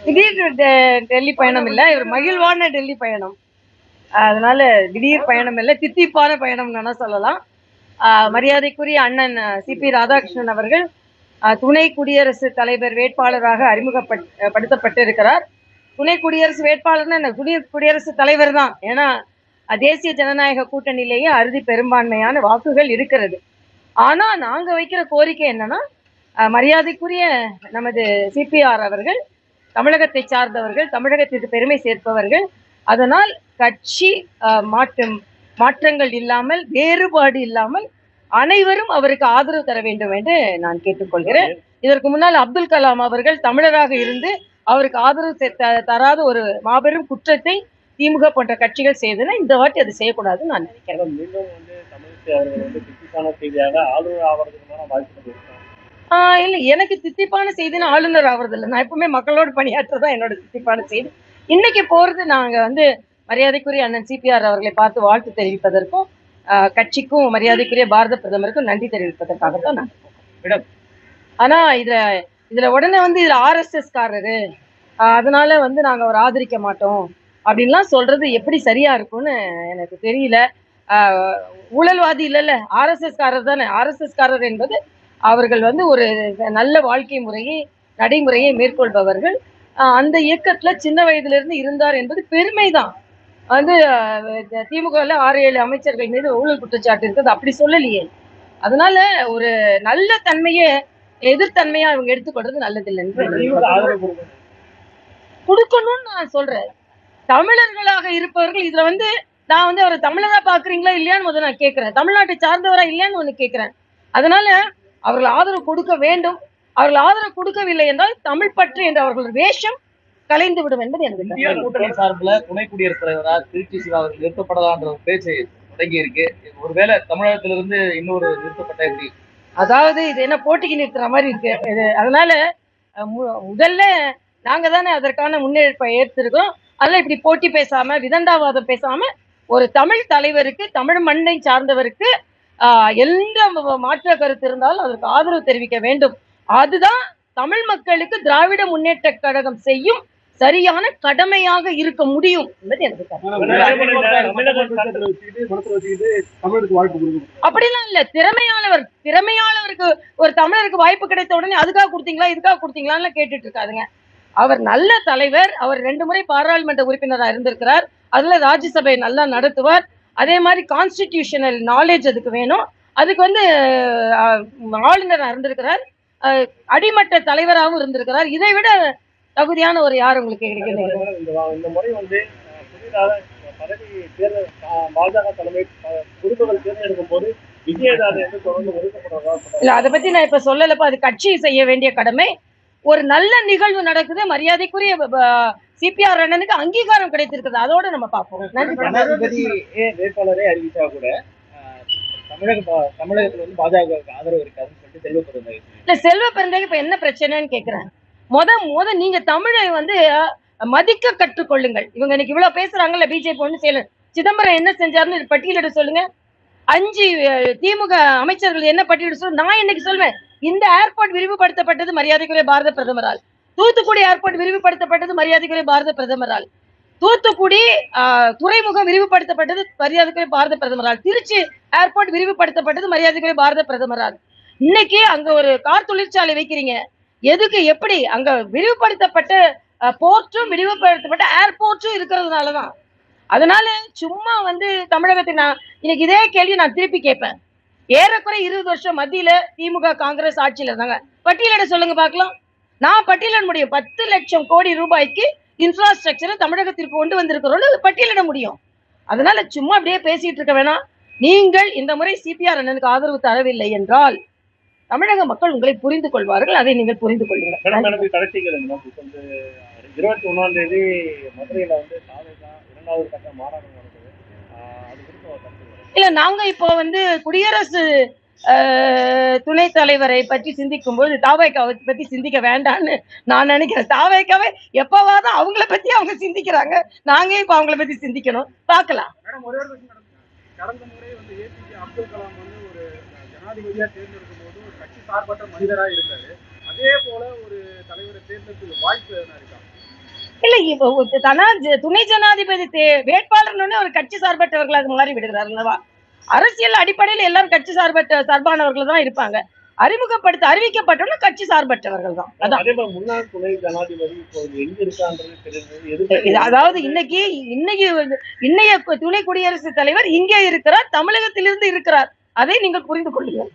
திடீர் டெல்லி பயணம் இல்ல, இவர் மகிழ்வான டெல்லி பயணம். அதனால திடீர் பயணம் இல்ல, தித்திப்பான பயணம் வேணா சொல்லலாம். மரியாதைக்குரிய அண்ணன் சிபி ராதாகிருஷ்ணன் அவர்கள் துணை குடியரசுத் தலைவர் வேட்பாளராக அறிமுகப்படுத்தப்பட்டிருக்கிறார். துணை குடியரசு வேட்பாளர்னா குடியரசுத் தலைவர் தான். ஏன்னா தேசிய ஜனநாயக கூட்டணியிலேயே அறுதி பெரும்பான்மையான வாக்குகள் இருக்கிறது. ஆனா நாங்க வைக்கிற கோரிக்கை என்னன்னா, மரியாதைக்குரிய நமது சிபிஆர் அவர்கள் தமிழகத்தை சார்ந்தவர்கள், தமிழகத்திற்கு பெருமை சேர்ப்பவர்கள். அதனால் கட்சி மாற்றங்கள் இல்லாமல், வேறுபாடு இல்லாமல் அனைவரும் அவருக்கு ஆதரவு தர வேண்டும் என்று நான் கேட்டுக்கொள்கிறேன். இதற்கு முன்னால் அப்துல் கலாம் அவர்கள் தமிழராக இருந்து அவருக்கு ஆதரவு தராத ஒரு மாபெரும் குற்றத்தை திமுக போன்ற கட்சிகள் செய்தன. இந்த வாட்டி அது செய்யக்கூடாதுன்னு நான் நினைக்கிறேன். மீண்டும் தித்திப்பான செய்தியாக ஆளுநர் ஆவறதுக்கான வாய்ப்புகள் இருக்கா? இல்ல, எனக்கு தித்திப்பான செய்தின்னு ஆளுநர் ஆவறது இல்லை. நான் எப்பவுமே மக்களோடு பணியாற்றதான் என்னோட தித்திப்பான செய்தி. இன்னைக்கு போறது நாங்க மரியாதைக்குரிய அண்ணன் சிபிஆர் அவர்களை பார்த்து வாழ்த்து தெரிவிப்பதற்கும் கட்சிக்கும் மரியாதைக்குரிய பாரத பிரதமருக்கும் நன்றி தெரிவிப்பதற்காகத்தான் நான். ஆனா இதுல உடனே இதுல RSS காரரு, அதனால நாங்க அவர் ஆதரிக்க மாட்டோம் அப்படின்லாம் சொல்றது எப்படி சரியா இருக்கும்னு எனக்கு தெரியல. ஊழல்வாதி இல்லைல்ல, RSS காரர் தானே. RSS காரர் என்பது அவர்கள் ஒரு நல்ல வாழ்க்கை முறையை நடைமுறையை மேற்கொள்பவர்கள். அந்த இயக்கத்துல சின்ன வயதுல இருந்து இருந்தார் என்பது பெருமைதான். திமுகவில் 6-7 அமைச்சர்கள் மீது ஊழல் குற்றச்சாட்டு இருக்குது, அப்படி சொல்லலையே. அதனால ஒரு நல்ல தன்மையை எதிர்த்தன்மையா அவங்க எடுத்துக்கொள்றது நல்லதில்லை கொடுக்கணும்னு நான் சொல்றேன். தமிழர்களாக இருப்பவர்கள் இதுல நான் அவரை தமிழரா பாக்குறீங்களா இல்லையான்னு முதல்ல நான் கேட்கிறேன். தமிழ்நாட்டை சார்ந்தவரா இல்லையான்னு ஒண்ணு கேட்கிறேன். அதனால அவர்கள் ஆதரவு கொடுக்க வேண்டும். அவர்கள் ஆதரவு கொடுக்கவில்லை என்றால் தமிழ் பற்று என்ற அவர்கள் வேஷம் கலைந்து விடும் என்பது எனக்கு. கூட்டணி சார்பில் துணை குடியரசுத் தலைவராக திருச்சி சிவா அவர்கள் நிறுத்தப்படலான்ற ஒரு பேச்சு தொடங்கி இருக்கு. ஒருவேளை தமிழகத்திலிருந்து இன்னொரு நிறுத்தப்பட்ட எப்படி? அதாவது இது என்ன போட்டிக்கு நிறுத்துற மாதிரி இருக்கு. அதனால முதல்ல நாங்க தானே அதற்கான முன்னெடுப்பை ஏற்றிருக்கோம். அதெல்லாம் இப்படி போட்டி பேசாம, விதண்டாவாதம் பேசாம, ஒரு தமிழ் தலைவருக்கு, தமிழ் மண்ணை சார்ந்தவருக்கு எந்த மாற்ற கருத்து இருந்தாலும் அதற்கு ஆதரவு தெரிவிக்க வேண்டும். அதுதான் தமிழ் மக்களுக்கு திராவிட முன்னேற்ற கழகம் செய்யும் சரியான கடமையாக இருக்க முடியும் என்பது எனக்கு. அப்படிலாம் இல்ல. திறமையானவருக்கு ஒரு தமிழருக்கு வாய்ப்பு கிடைத்த உடனே அதுக்காக கொடுத்தீங்களா இதுக்காக கொடுத்தீங்களான்னு கேட்டுட்டு இருக்காதுங்க. அவர் நல்ல தலைவர். அவர் 2 முறை பாராளுமன்ற உறுப்பினராக இருந்திருக்கிறார். அதுல ராஜ்யசபை நல்லா நடத்துவார். அதே மாதிரி கான்ஸ்டிடியூஷனல் நாலேஜ் அதுக்கு வேணும். அதுக்கு ஆளுநராக இருந்திருக்கிறார். அடிமட்ட தலைவராகவும் இருந்திருக்கிறார். இதை விட தகுதியான ஒரு யார் உங்களுக்கு கிடைக்கிறது? இந்த முறை புதிதாக பதவி தேர்தல் பாஜக தலைமை பொறுப்புகள் தேர்ந்தெடுக்கும் போது விஜயதாஸ் தொடர்ந்து ஒதுக்கப்படுறதா? இல்ல, அதை பத்தி நான் இப்ப சொல்லலப்பா. அது கட்சி செய்ய வேண்டிய கடமை. ஒரு நல்ல நிகழ்வு நடக்குது, மரியாதைக்குரிய சிபிஆர் அண்ணனுக்கு அங்கீகாரம் கிடைத்திருக்குது, அதோட நம்ம பார்ப்போம். ஜனாதிபதி வேட்பாளரை அறிவிச்சா கூட தமிழகத்துல பாஜக ஆதரவு இருக்காதுன்னு சொல்லிட்டு செல்வ பெருந்தகை. இல்ல, செல்வ பெருந்தகை இப்ப என்ன பிரச்சனைன்னு கேக்குறேன். முத நீங்க தமிழை மதிக்க கற்றுக்கொள்ளுங்கள். இவங்க இன்னைக்கு இவ்வளவு பேசுறாங்கல்ல, பிஜேபி ஒண்ணு செய்யல. சிதம்பரம் என்ன செஞ்சாருன்னு பட்டியலிட சொல்லுங்க. 5 திமுக அமைச்சர்கள் என்ன பட்டியலிட சொல்லுங்க. நான் இன்னைக்கு சொல்வேன், இந்த ஏர்போர்ட் விரிவுபடுத்தப்பட்டது மரியாதைக்குரிய பாரத பிரதமரால். தூத்துக்குடி ஏர்போர்ட் விரிவுபடுத்தப்பட்டது மரியாதைக்குரிய பாரத பிரதமரால். தூத்துக்குடி துறைமுகம் விரிவுபடுத்தப்பட்டது மரியாதைக்குரிய பாரத பிரதமரால். திருச்சி ஏர்போர்ட் விரிவுபடுத்தப்பட்டது மரியாதைக்குரிய பாரத பிரதமரால். இன்னைக்கு அங்க ஒரு கார் தொழிற்சாலை வைக்கிறீங்க. எதுக்கு? எப்படி? அங்க விரிவுபடுத்தப்பட்ட போர்ட்டும் விரிவுபடுத்தப்பட்ட ஏர்போர்ட்டும் இருக்கிறதுனாலதான். அதனால சும்மா தமிழகத்தை நான் இன்னைக்கு இதே கேள்வி நான் திருப்பி கேட்பேன். ஏறக்குறை 20 வருஷம் மத்தியில திமுக காங்கிரஸ் ஆட்சியில இருந்தாங்க. பட்டியலிட சொல்லுங்க பார்க்கலாம். நான் பட்டியலிட முடியும். 10 லட்சம் கோடி ரூபாய்க்கு இன்ஃப்ராஸ்ட்ரக்சரை தமிழகத்திற்கு கொண்டு வந்திருக்கிறோம், பட்டியலிட முடியும். அதனால சும்மா அப்படியே பேசிட்டு இருக்க வேணாம். நீங்கள் இந்த முறை சிபிஆர் அண்ணனுக்கு ஆதரவு தரவில்லை என்றால் தமிழக மக்கள் உங்களை புரிந்து கொள்வார்கள். அதை நீங்கள் புரிந்து கொள்ளுங்கள். 21ஆம் தேதி மதுரையில இரண்டாவது கட்ட மாநாடு நடக்குது. இல்ல, நாங்க இப்போ குடியரசு துணைத் தலைவரை பற்றி சிந்திக்கும் போது தாவேக்காவை பத்தி சிந்திக்க வேண்டாம்னு நான் நினைக்கிறேன். தாவேக்காவை எப்பவாவது அவங்கள பத்தி அவங்க சிந்திக்கிறாங்க. நாங்க இப்ப அவங்கள பத்தி சிந்திக்கணும். பார்க்கலாம். கடந்த முறை ஏபிஜே அப்துல் கலாம் ஒரு ஜனாதிபதியா தேர்ந்தெடுக்கும் போது ஒரு கட்சி சார்பற்ற மனிதராக இருக்காரு. அதே போல ஒரு தலைவரை தேர்ந்தெடுக்க வாய்ப்பு இருக்கா? துணை ஜனாதிபதி வேட்பாளர் ஒரு கட்சி சார்பற்றவர்களாக மாறி விடுகிறார் அல்லவா? அரசியல் அடிப்படையில் எல்லாரும் கட்சி சார்பானவர்கள் தான் இருப்பாங்க. அறிவிக்கப்பட்டவங்க கட்சி சார்பற்றவர்கள் தான். அதான். அதே மாதிரி முன்னாள் துணை ஜனாதிபதி இப்போ எங்க இருக்கான்றது தெரியுது. அதாவது இன்னைய துணை குடியரசுத் தலைவர் இங்கே இருக்கிறார், தமிழகத்திலிருந்து இருக்கிறார். அதை நீங்கள் புரிந்து கொள்ளுங்கள்.